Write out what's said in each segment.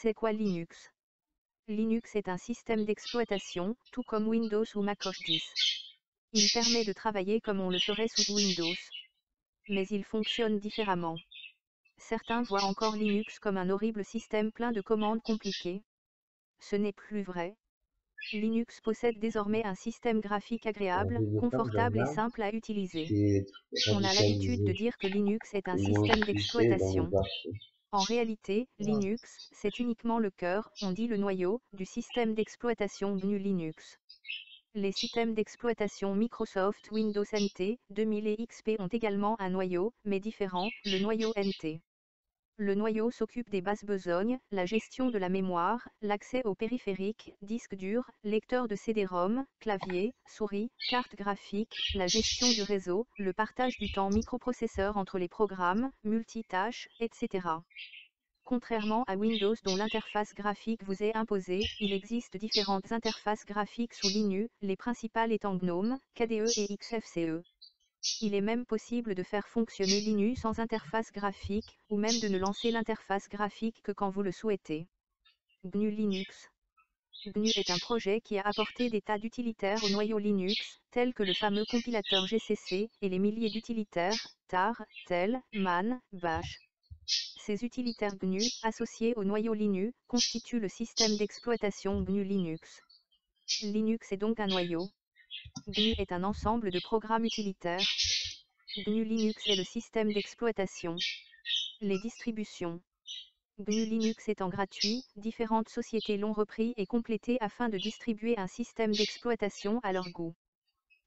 C'est quoi Linux? Linux est un système d'exploitation, tout comme Windows ou Mac OS X. Il permet de travailler comme on le ferait sous Windows. Mais il fonctionne différemment. Certains voient encore Linux comme un horrible système plein de commandes compliquées. Ce n'est plus vrai. Linux possède désormais un système graphique agréable, confortable et simple à utiliser. On a l'habitude de dire que Linux est un système d'exploitation. En réalité, Linux, c'est uniquement le cœur, on dit le noyau, du système d'exploitation GNU Linux. Les systèmes d'exploitation Microsoft Windows NT 2000 et XP ont également un noyau, mais différent, le noyau NT. Le noyau s'occupe des basses besognes, la gestion de la mémoire, l'accès aux périphériques, disques durs, lecteurs de CD-ROM, clavier, souris, carte graphique, la gestion du réseau, le partage du temps microprocesseur entre les programmes, multitâches, etc. Contrairement à Windows dont l'interface graphique vous est imposée, il existe différentes interfaces graphiques sous Linux, les principales étant GNOME, KDE et XFCE. Il est même possible de faire fonctionner Linux sans interface graphique, ou même de ne lancer l'interface graphique que quand vous le souhaitez. GNU Linux. GNU est un projet qui a apporté des tas d'utilitaires au noyau Linux, tels que le fameux compilateur GCC, et les milliers d'utilitaires, tar, tel, man, bash. Ces utilitaires GNU, associés au noyau Linux, constituent le système d'exploitation GNU Linux. Linux est donc un noyau. GNU est un ensemble de programmes utilitaires. GNU Linux est le système d'exploitation. Les distributions. GNU Linux étant gratuit, différentes sociétés l'ont repris et complété afin de distribuer un système d'exploitation à leur goût.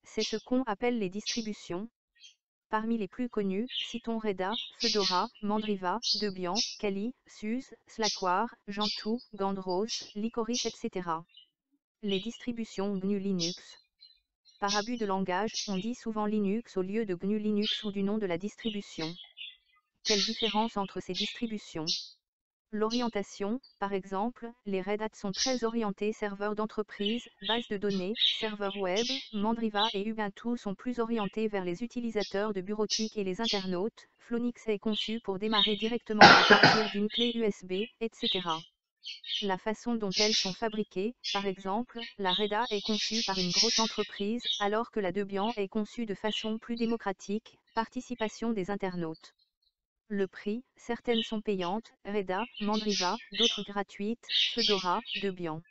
C'est ce qu'on appelle les distributions. Parmi les plus connus, citons Red Hat, Fedora, Mandriva, Debian, Kali, SUSE, Slackware, Gentoo, Gandros, Licorice, etc. Les distributions GNU Linux. Par abus de langage, on dit souvent Linux au lieu de GNU Linux ou du nom de la distribution. Quelle différence entre ces distributions? L'orientation, par exemple, les Red Hat sont très orientés serveurs d'entreprise, bases de données, serveurs web, Mandriva et Ubuntu sont plus orientés vers les utilisateurs de bureautique et les internautes, Flonix est conçu pour démarrer directement à partir d'une clé USB, etc. La façon dont elles sont fabriquées, par exemple, la Red Hat est conçue par une grosse entreprise, alors que la Debian est conçue de façon plus démocratique, participation des internautes. Le prix, certaines sont payantes, Red Hat, Mandriva, d'autres gratuites, Fedora, Debian.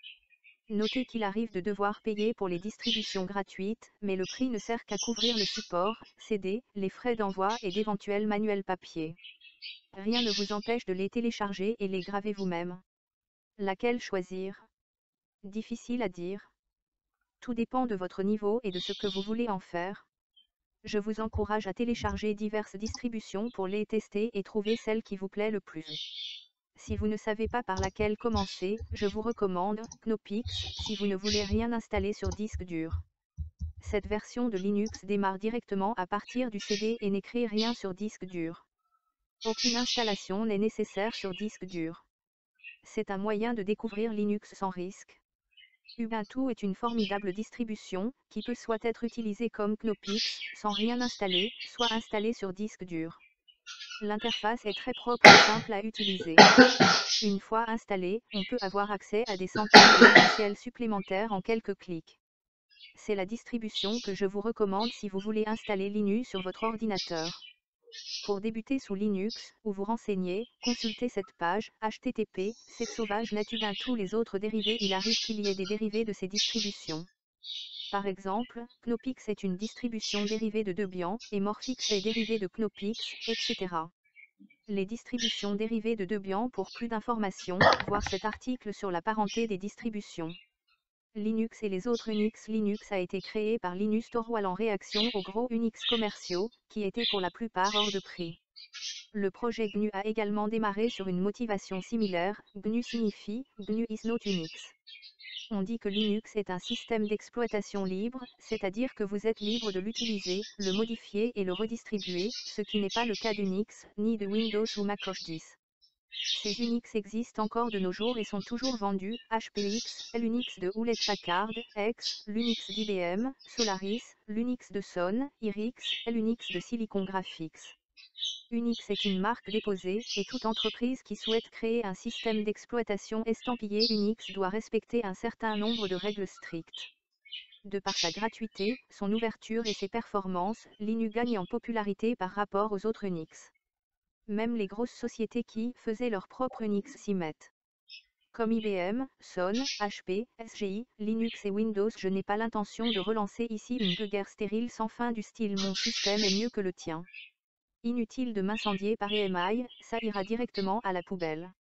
Notez qu'il arrive de devoir payer pour les distributions gratuites, mais le prix ne sert qu'à couvrir le support, CD, les frais d'envoi et d'éventuels manuels papier. Rien ne vous empêche de les télécharger et les graver vous-même. Laquelle choisir? Difficile à dire. Tout dépend de votre niveau et de ce que vous voulez en faire. Je vous encourage à télécharger diverses distributions pour les tester et trouver celle qui vous plaît le plus. Si vous ne savez pas par laquelle commencer, je vous recommande Knopix, si vous ne voulez rien installer sur disque dur. Cette version de Linux démarre directement à partir du CD et n'écrit rien sur disque dur. Aucune installation n'est nécessaire sur disque dur. C'est un moyen de découvrir Linux sans risque. Ubuntu est une formidable distribution, qui peut soit être utilisée comme Knopix, sans rien installer, soit installée sur disque dur. L'interface est très propre et simple à utiliser. Une fois installée, on peut avoir accès à des centaines de logiciels supplémentaires en quelques clics. C'est la distribution que je vous recommande si vous voulez installer Linux sur votre ordinateur. Pour débuter sous Linux, ou vous renseigner, consultez cette page, http, sauvage.net Ubuntu. Les autres dérivés. Il arrive qu'il y ait des dérivés de ces distributions. Par exemple, Knopix est une distribution dérivée de Debian, et Morphix est dérivé de Knopix, etc. Les distributions dérivées de Debian. Pour plus d'informations, voir cet article sur la parenté des distributions. Linux et les autres Unix. Linux a été créé par Linus Torvald en réaction aux gros Unix commerciaux, qui étaient pour la plupart hors de prix. Le projet GNU a également démarré sur une motivation similaire, GNU signifie « GNU is not Unix ». On dit que Linux est un système d'exploitation libre, c'est-à-dire que vous êtes libre de l'utiliser, le modifier et le redistribuer, ce qui n'est pas le cas d'Unix, ni de Windows ou Mac OS X. Ces Unix existent encore de nos jours et sont toujours vendus, HPX, l'Unix de Hewlett-Packard, X, l'Unix d'IBM, Solaris, l'Unix de Sun, Irix, l'Unix de Silicon Graphics. Unix est une marque déposée, et toute entreprise qui souhaite créer un système d'exploitation estampillé Unix doit respecter un certain nombre de règles strictes. De par sa gratuité, son ouverture et ses performances, Linux gagne en popularité par rapport aux autres Unix. Même les grosses sociétés qui faisaient leur propre Unix s'y mettent. Comme IBM, Sun, HP, SGI, Linux et Windows, je n'ai pas l'intention de relancer ici une guerre stérile sans fin du style mon système est mieux que le tien. Inutile de m'incendier par EMI, ça ira directement à la poubelle.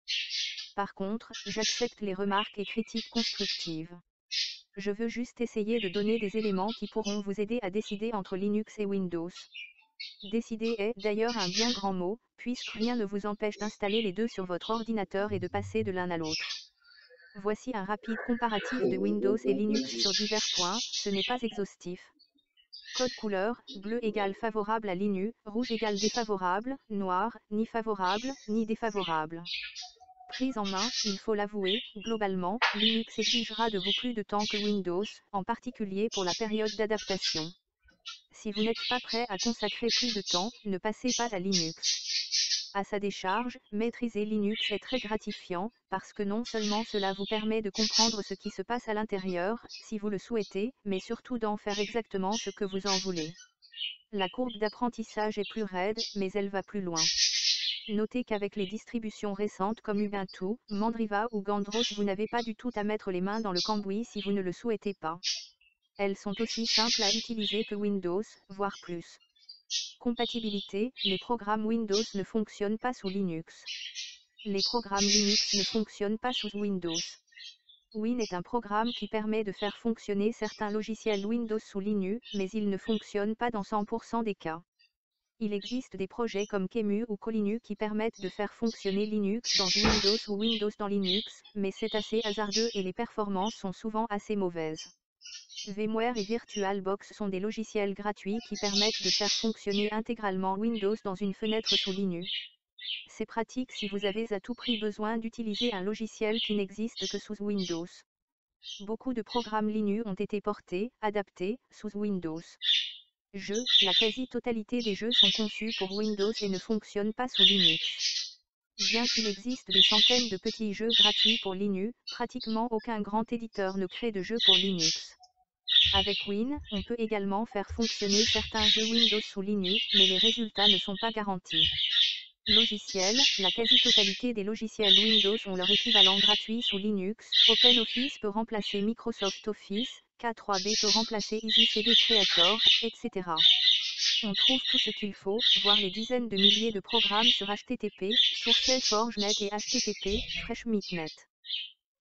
Par contre, j'accepte les remarques et critiques constructives. Je veux juste essayer de donner des éléments qui pourront vous aider à décider entre Linux et Windows. Décider est d'ailleurs un bien grand mot, puisque rien ne vous empêche d'installer les deux sur votre ordinateur et de passer de l'un à l'autre. Voici un rapide comparatif de Windows et Linux sur divers points, ce n'est pas exhaustif. Code couleur, bleu égale favorable à Linux, rouge égale défavorable, noir, ni favorable, ni défavorable. Prise en main, il faut l'avouer, globalement, Linux exigera de vous plus de temps que Windows, en particulier pour la période d'adaptation. Si vous n'êtes pas prêt à consacrer plus de temps, ne passez pas à Linux. À sa décharge, maîtriser Linux est très gratifiant, parce que non seulement cela vous permet de comprendre ce qui se passe à l'intérieur, si vous le souhaitez, mais surtout d'en faire exactement ce que vous en voulez. La courbe d'apprentissage est plus raide, mais elle va plus loin. Notez qu'avec les distributions récentes comme Ubuntu, Mandriva ou Gandros, vous n'avez pas du tout à mettre les mains dans le cambouis si vous ne le souhaitez pas. Elles sont aussi simples à utiliser que Windows, voire plus. Compatibilité, les programmes Windows ne fonctionnent pas sous Linux. Les programmes Linux ne fonctionnent pas sous Windows. Win est un programme qui permet de faire fonctionner certains logiciels Windows sous Linux, mais il ne fonctionne pas dans 100% des cas. Il existe des projets comme Qemu ou Colinu qui permettent de faire fonctionner Linux dans Windows ou Windows dans Linux, mais c'est assez hasardeux et les performances sont souvent assez mauvaises. VMware et VirtualBox sont des logiciels gratuits qui permettent de faire fonctionner intégralement Windows dans une fenêtre sous Linux. C'est pratique si vous avez à tout prix besoin d'utiliser un logiciel qui n'existe que sous Windows. Beaucoup de programmes Linux ont été portés, adaptés, sous Windows. Jeux, la quasi-totalité des jeux sont conçus pour Windows et ne fonctionnent pas sous Linux. Bien qu'il existe des centaines de petits jeux gratuits pour Linux, pratiquement aucun grand éditeur ne crée de jeux pour Linux. Avec Win, on peut également faire fonctionner certains jeux Windows sous Linux, mais les résultats ne sont pas garantis. Logiciels, la quasi-totalité des logiciels Windows ont leur équivalent gratuit sous Linux. OpenOffice peut remplacer Microsoft Office, K3B peut remplacer EasyCD Creator, etc. On trouve tout ce qu'il faut, voire les dizaines de milliers de programmes sur HTTP, SourceForge.net et HTTP, FreshMic.net.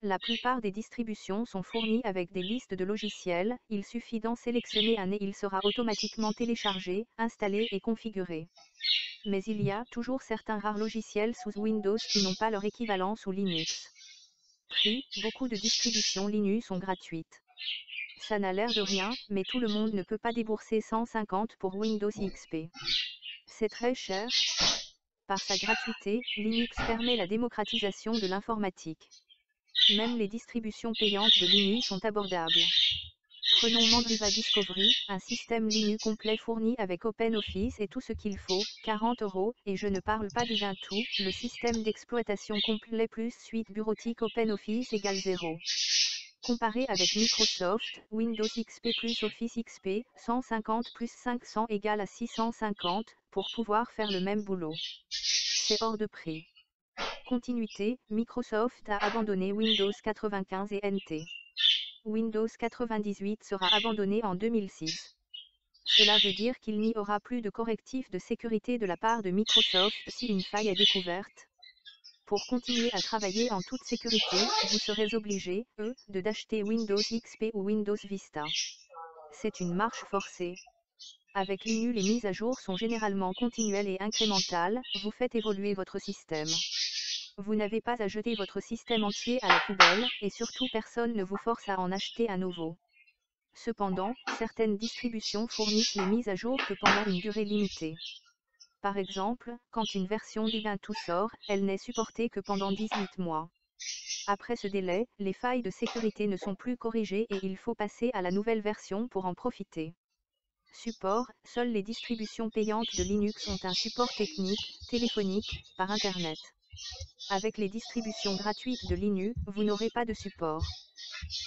La plupart des distributions sont fournies avec des listes de logiciels, il suffit d'en sélectionner un et il sera automatiquement téléchargé, installé et configuré. Mais il y a toujours certains rares logiciels sous Windows qui n'ont pas leur équivalent sous Linux. Prix, beaucoup de distributions Linux sont gratuites. Ça n'a l'air de rien, mais tout le monde ne peut pas débourser 150 pour Windows XP. C'est très cher. Par sa gratuité, Linux permet la démocratisation de l'informatique. Même les distributions payantes de Linux sont abordables. Prenons Mandriva Discovery, un système Linux complet fourni avec OpenOffice et tout ce qu'il faut, 40 €, et je ne parle pas d'Ubuntu, le système d'exploitation complet plus suite bureautique OpenOffice égale 0. Comparé avec Microsoft, Windows XP plus Office XP, 150 plus 500 égale à 650, pour pouvoir faire le même boulot. C'est hors de prix. Continuité, Microsoft a abandonné Windows 95 et NT. Windows 98 sera abandonné en 2006. Cela veut dire qu'il n'y aura plus de correctifs de sécurité de la part de Microsoft si une faille est découverte. Pour continuer à travailler en toute sécurité, vous serez obligé, d'acheter Windows XP ou Windows Vista. C'est une marche forcée. Avec Linux, les mises à jour sont généralement continuelles et incrémentales, vous faites évoluer votre système. Vous n'avez pas à jeter votre système entier à la poubelle, et surtout personne ne vous force à en acheter un nouveau. Cependant, certaines distributions fournissent les mises à jour que pendant une durée limitée. Par exemple, quand une version d'Ubuntu sort, elle n'est supportée que pendant 18 mois. Après ce délai, les failles de sécurité ne sont plus corrigées et il faut passer à la nouvelle version pour en profiter. Support, seules les distributions payantes de Linux ont un support technique, téléphonique, par Internet. Avec les distributions gratuites de Linux, vous n'aurez pas de support.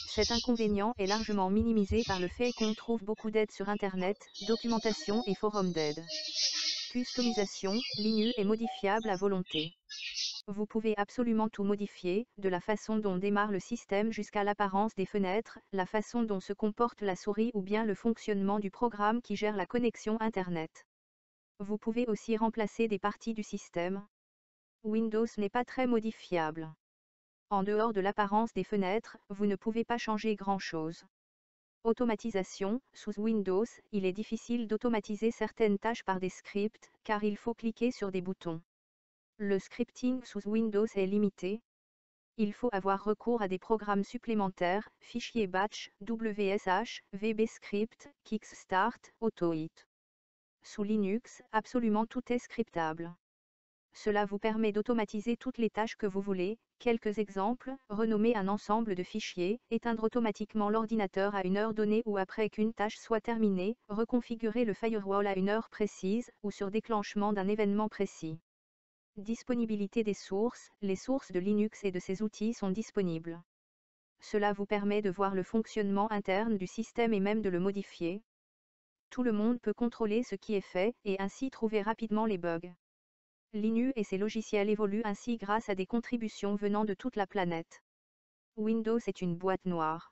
Cet inconvénient est largement minimisé par le fait qu'on trouve beaucoup d'aide sur Internet, documentation et forums d'aide. Customisation, Linux est modifiable à volonté. Vous pouvez absolument tout modifier, de la façon dont démarre le système jusqu'à l'apparence des fenêtres, la façon dont se comporte la souris ou bien le fonctionnement du programme qui gère la connexion Internet. Vous pouvez aussi remplacer des parties du système. Windows n'est pas très modifiable. En dehors de l'apparence des fenêtres, vous ne pouvez pas changer grand-chose. Automatisation, sous Windows, il est difficile d'automatiser certaines tâches par des scripts, car il faut cliquer sur des boutons. Le scripting sous Windows est limité. Il faut avoir recours à des programmes supplémentaires, fichiers batch, WSH, VBScript, Kickstart, AutoHit. Sous Linux, absolument tout est scriptable. Cela vous permet d'automatiser toutes les tâches que vous voulez. Quelques exemples, renommer un ensemble de fichiers, éteindre automatiquement l'ordinateur à une heure donnée ou après qu'une tâche soit terminée, reconfigurer le firewall à une heure précise, ou sur déclenchement d'un événement précis. Disponibilité des sources, les sources de Linux et de ses outils sont disponibles. Cela vous permet de voir le fonctionnement interne du système et même de le modifier. Tout le monde peut contrôler ce qui est fait, et ainsi trouver rapidement les bugs. Linux et ses logiciels évoluent ainsi grâce à des contributions venant de toute la planète. Windows est une boîte noire.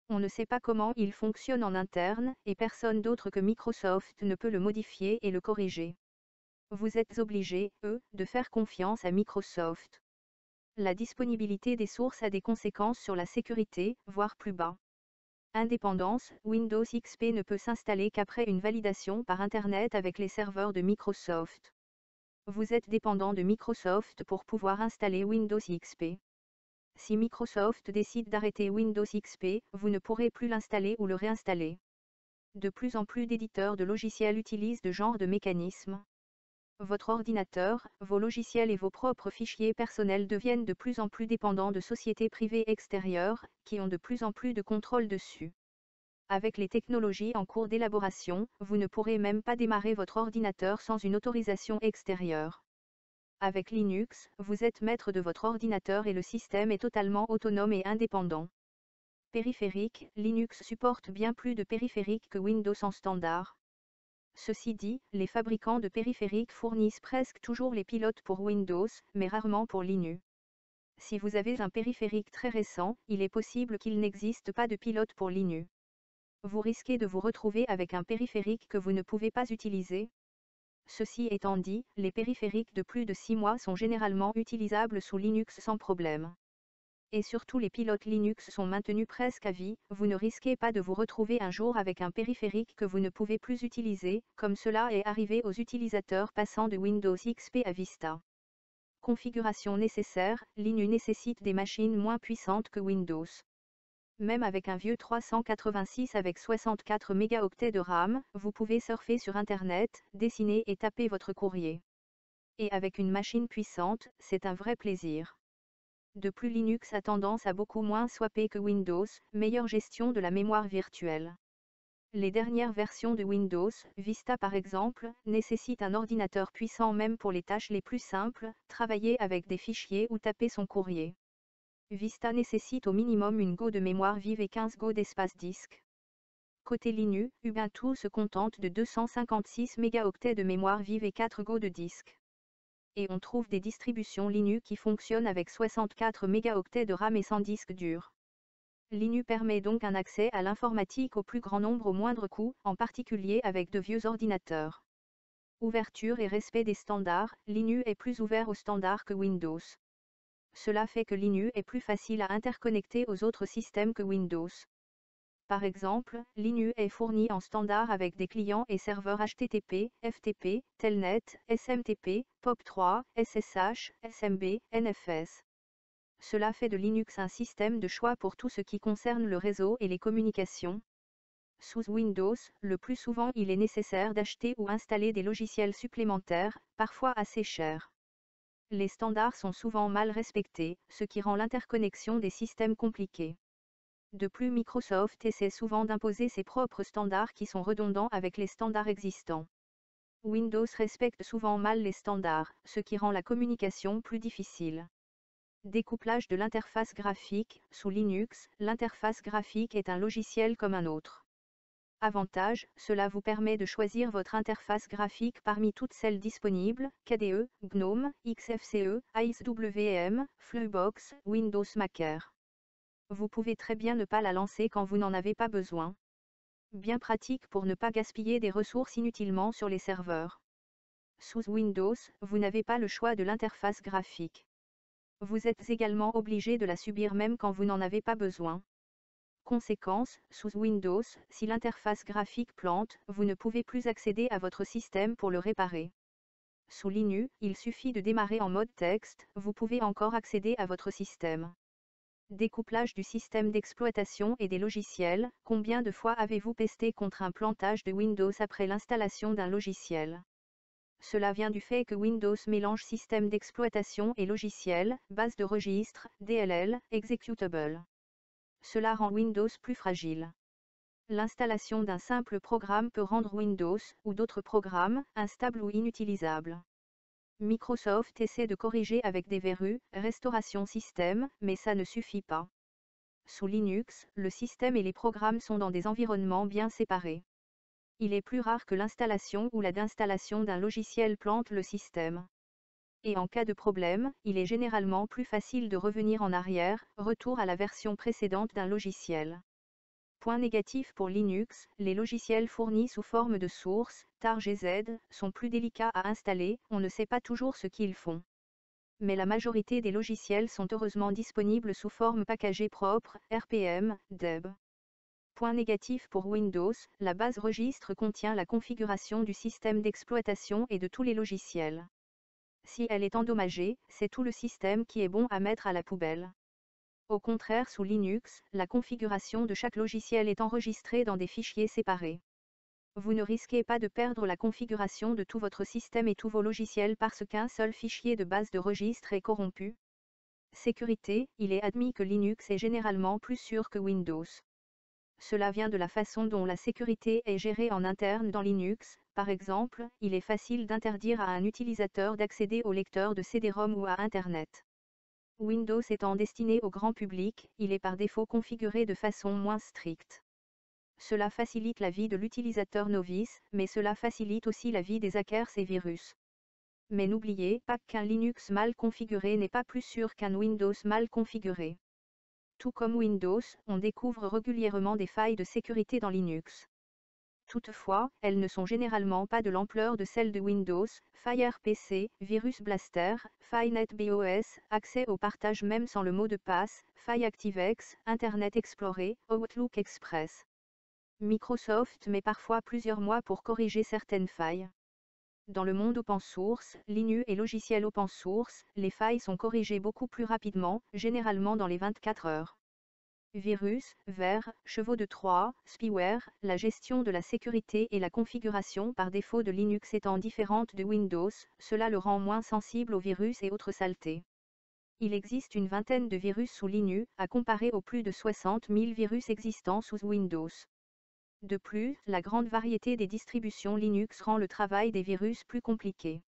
On ne sait pas comment il fonctionne en interne, et personne d'autre que Microsoft ne peut le modifier et le corriger. Vous êtes obligés, de faire confiance à Microsoft. La disponibilité des sources a des conséquences sur la sécurité, voire plus bas. Indépendance, Windows XP ne peut s'installer qu'après une validation par Internet avec les serveurs de Microsoft. Vous êtes dépendant de Microsoft pour pouvoir installer Windows XP. Si Microsoft décide d'arrêter Windows XP, vous ne pourrez plus l'installer ou le réinstaller. De plus en plus d'éditeurs de logiciels utilisent ce genre de mécanisme. Votre ordinateur, vos logiciels et vos propres fichiers personnels deviennent de plus en plus dépendants de sociétés privées extérieures, qui ont de plus en plus de contrôle dessus. Avec les technologies en cours d'élaboration, vous ne pourrez même pas démarrer votre ordinateur sans une autorisation extérieure. Avec Linux, vous êtes maître de votre ordinateur et le système est totalement autonome et indépendant. Périphériques, Linux supporte bien plus de périphériques que Windows en standard. Ceci dit, les fabricants de périphériques fournissent presque toujours les pilotes pour Windows, mais rarement pour Linux. Si vous avez un périphérique très récent, il est possible qu'il n'existe pas de pilote pour Linux. Vous risquez de vous retrouver avec un périphérique que vous ne pouvez pas utiliser. Ceci étant dit, les périphériques de plus de 6 mois sont généralement utilisables sous Linux sans problème. Et surtout les pilotes Linux sont maintenus presque à vie, vous ne risquez pas de vous retrouver un jour avec un périphérique que vous ne pouvez plus utiliser, comme cela est arrivé aux utilisateurs passant de Windows XP à Vista. Configuration nécessaire, Linux nécessite des machines moins puissantes que Windows. Même avec un vieux 386 avec 64 mégaoctets de RAM, vous pouvez surfer sur Internet, dessiner et taper votre courrier. Et avec une machine puissante, c'est un vrai plaisir. De plus Linux a tendance à beaucoup moins swapper que Windows, meilleure gestion de la mémoire virtuelle. Les dernières versions de Windows, Vista par exemple, nécessitent un ordinateur puissant même pour les tâches les plus simples, travailler avec des fichiers ou taper son courrier. Vista nécessite au minimum une Go de mémoire vive et 15 Go d'espace disque. Côté Linux, Ubuntu se contente de 256 mégaoctets de mémoire vive et 4 Go de disque. Et on trouve des distributions Linux qui fonctionnent avec 64 mégaoctets de RAM et sans disque dur. Linux permet donc un accès à l'informatique au plus grand nombre au moindre coût, en particulier avec de vieux ordinateurs. Ouverture et respect des standards, Linux est plus ouvert aux standards que Windows. Cela fait que Linux est plus facile à interconnecter aux autres systèmes que Windows. Par exemple, Linux est fourni en standard avec des clients et serveurs HTTP, FTP, Telnet, SMTP, POP3, SSH, SMB, NFS. Cela fait de Linux un système de choix pour tout ce qui concerne le réseau et les communications. Sous Windows, le plus souvent il est nécessaire d'acheter ou installer des logiciels supplémentaires, parfois assez chers. Les standards sont souvent mal respectés, ce qui rend l'interconnexion des systèmes compliquée. De plus, Microsoft essaie souvent d'imposer ses propres standards qui sont redondants avec les standards existants. Windows respecte souvent mal les standards, ce qui rend la communication plus difficile. Découplage de l'interface graphique. Sous Linux, l'interface graphique est un logiciel comme un autre. Avantage, cela vous permet de choisir votre interface graphique parmi toutes celles disponibles, KDE, GNOME, XFCE, IceWM, Flowbox, Windows Maker. Vous pouvez très bien ne pas la lancer quand vous n'en avez pas besoin. Bien pratique pour ne pas gaspiller des ressources inutilement sur les serveurs. Sous Windows, vous n'avez pas le choix de l'interface graphique. Vous êtes également obligé de la subir même quand vous n'en avez pas besoin. Conséquence, sous Windows, si l'interface graphique plante, vous ne pouvez plus accéder à votre système pour le réparer. Sous Linux, il suffit de démarrer en mode texte, vous pouvez encore accéder à votre système. Découplage du système d'exploitation et des logiciels. Combien de fois avez-vous pesté contre un plantage de Windows après l'installation d'un logiciel? Cela vient du fait que Windows mélange système d'exploitation et logiciel, base de registre, DLL, executable. Cela rend Windows plus fragile. L'installation d'un simple programme peut rendre Windows, ou d'autres programmes, instables ou inutilisables. Microsoft essaie de corriger avec des verrous, restauration système, mais ça ne suffit pas. Sous Linux, le système et les programmes sont dans des environnements bien séparés. Il est plus rare que l'installation ou la d'installation d'un logiciel plante le système. Et en cas de problème, il est généralement plus facile de revenir en arrière, retour à la version précédente d'un logiciel. Point négatif pour Linux, les logiciels fournis sous forme de source, tar.gz, sont plus délicats à installer, on ne sait pas toujours ce qu'ils font. Mais la majorité des logiciels sont heureusement disponibles sous forme packagée propre, RPM, DEB. Point négatif pour Windows, la base registre contient la configuration du système d'exploitation et de tous les logiciels. Si elle est endommagée, c'est tout le système qui est bon à mettre à la poubelle. Au contraire, sous Linux, la configuration de chaque logiciel est enregistrée dans des fichiers séparés. Vous ne risquez pas de perdre la configuration de tout votre système et tous vos logiciels parce qu'un seul fichier de base de registre est corrompu. Sécurité, il est admis que Linux est généralement plus sûr que Windows. Cela vient de la façon dont la sécurité est gérée en interne dans Linux. Par exemple, il est facile d'interdire à un utilisateur d'accéder au lecteur de CD-ROM ou à Internet. Windows étant destiné au grand public, il est par défaut configuré de façon moins stricte. Cela facilite la vie de l'utilisateur novice, mais cela facilite aussi la vie des hackers et virus. Mais n'oubliez pas qu'un Linux mal configuré n'est pas plus sûr qu'un Windows mal configuré. Tout comme Windows, on découvre régulièrement des failles de sécurité dans Linux. Toutefois, elles ne sont généralement pas de l'ampleur de celles de Windows, FirePC, Virus Blaster, FiNetBOS, accès au partage même sans le mot de passe, FiActiveX, Internet Explorer, Outlook Express. Microsoft met parfois plusieurs mois pour corriger certaines failles. Dans le monde open source, Linux et logiciels open source, les failles sont corrigées beaucoup plus rapidement, généralement dans les 24 heures. Virus, vers, chevaux de Troie, spyware, la gestion de la sécurité et la configuration par défaut de Linux étant différente de Windows, cela le rend moins sensible aux virus et autres saletés. Il existe une vingtaine de virus sous Linux, à comparer aux plus de 60 000 virus existants sous Windows. De plus, la grande variété des distributions Linux rend le travail des virus plus compliqué.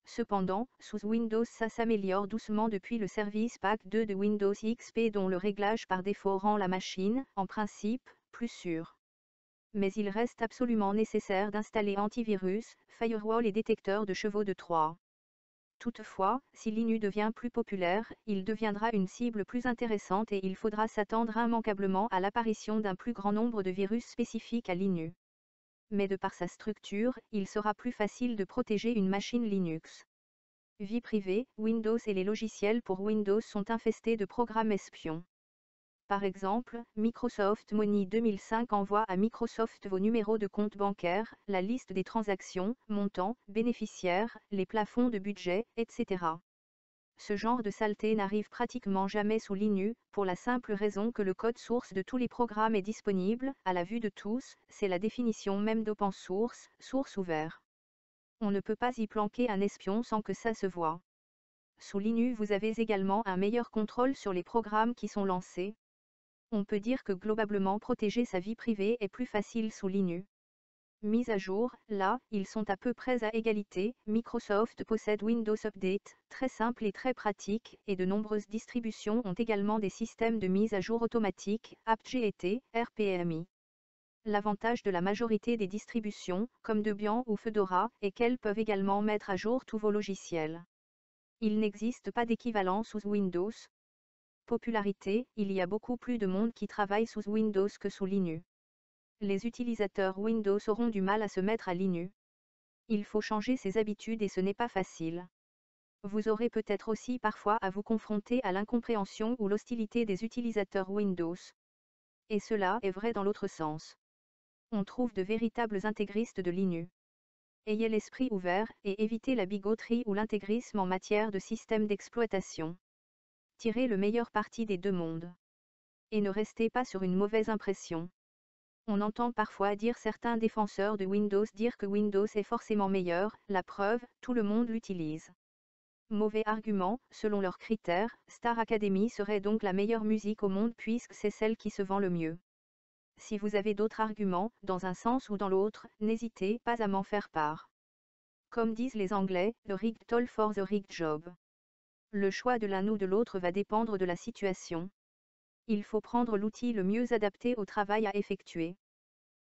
Cependant, sous Windows ça s'améliore doucement depuis le service Pack 2 de Windows XP dont le réglage par défaut rend la machine, en principe, plus sûre. Mais il reste absolument nécessaire d'installer antivirus, firewall et détecteur de chevaux de Troie. Toutefois, si Linux devient plus populaire, il deviendra une cible plus intéressante et il faudra s'attendre immanquablement à l'apparition d'un plus grand nombre de virus spécifiques à Linux. Mais de par sa structure, il sera plus facile de protéger une machine Linux. Vie privée, Windows et les logiciels pour Windows sont infestés de programmes espions. Par exemple, Microsoft Money 2005 envoie à Microsoft vos numéros de compte bancaire, la liste des transactions, montants, bénéficiaires, les plafonds de budget, etc. Ce genre de saleté n'arrive pratiquement jamais sous Linux, pour la simple raison que le code source de tous les programmes est disponible, à la vue de tous, c'est la définition même d'open source, source ouvert. On ne peut pas y planquer un espion sans que ça se voie. Sous Linux vous avez également un meilleur contrôle sur les programmes qui sont lancés. On peut dire que globalement protéger sa vie privée est plus facile sous Linux. Mise à jour, là, ils sont à peu près à égalité. Microsoft possède Windows Update, très simple et très pratique, et de nombreuses distributions ont également des systèmes de mise à jour automatique, apt-get, RPMI. L'avantage de la majorité des distributions, comme Debian ou Fedora, est qu'elles peuvent également mettre à jour tous vos logiciels. Il n'existe pas d'équivalent sous Windows. Popularité, il y a beaucoup plus de monde qui travaille sous Windows que sous Linux. Les utilisateurs Windows auront du mal à se mettre à Linux. Il faut changer ses habitudes et ce n'est pas facile. Vous aurez peut-être aussi parfois à vous confronter à l'incompréhension ou l'hostilité des utilisateurs Windows. Et cela est vrai dans l'autre sens. On trouve de véritables intégristes de Linux. Ayez l'esprit ouvert et évitez la bigoterie ou l'intégrisme en matière de système d'exploitation. Tirez le meilleur parti des deux mondes. Et ne restez pas sur une mauvaise impression. On entend parfois dire certains défenseurs de Windows dire que Windows est forcément meilleur, la preuve, tout le monde l'utilise. Mauvais argument, selon leurs critères, Star Academy serait donc la meilleure musique au monde puisque c'est celle qui se vend le mieux. Si vous avez d'autres arguments, dans un sens ou dans l'autre, n'hésitez pas à m'en faire part. Comme disent les Anglais, the rigged tool for the rigged job. Le choix de l'un ou de l'autre va dépendre de la situation. Il faut prendre l'outil le mieux adapté au travail à effectuer.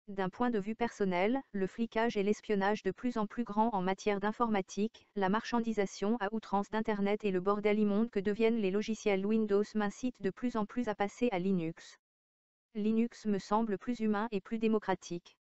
D'un point de vue personnel, le flicage et l'espionnage de plus en plus grand en matière d'informatique, la marchandisation à outrance d'Internet et le bordel immonde que deviennent les logiciels Windows m'incitent de plus en plus à passer à Linux. Linux me semble plus humain et plus démocratique.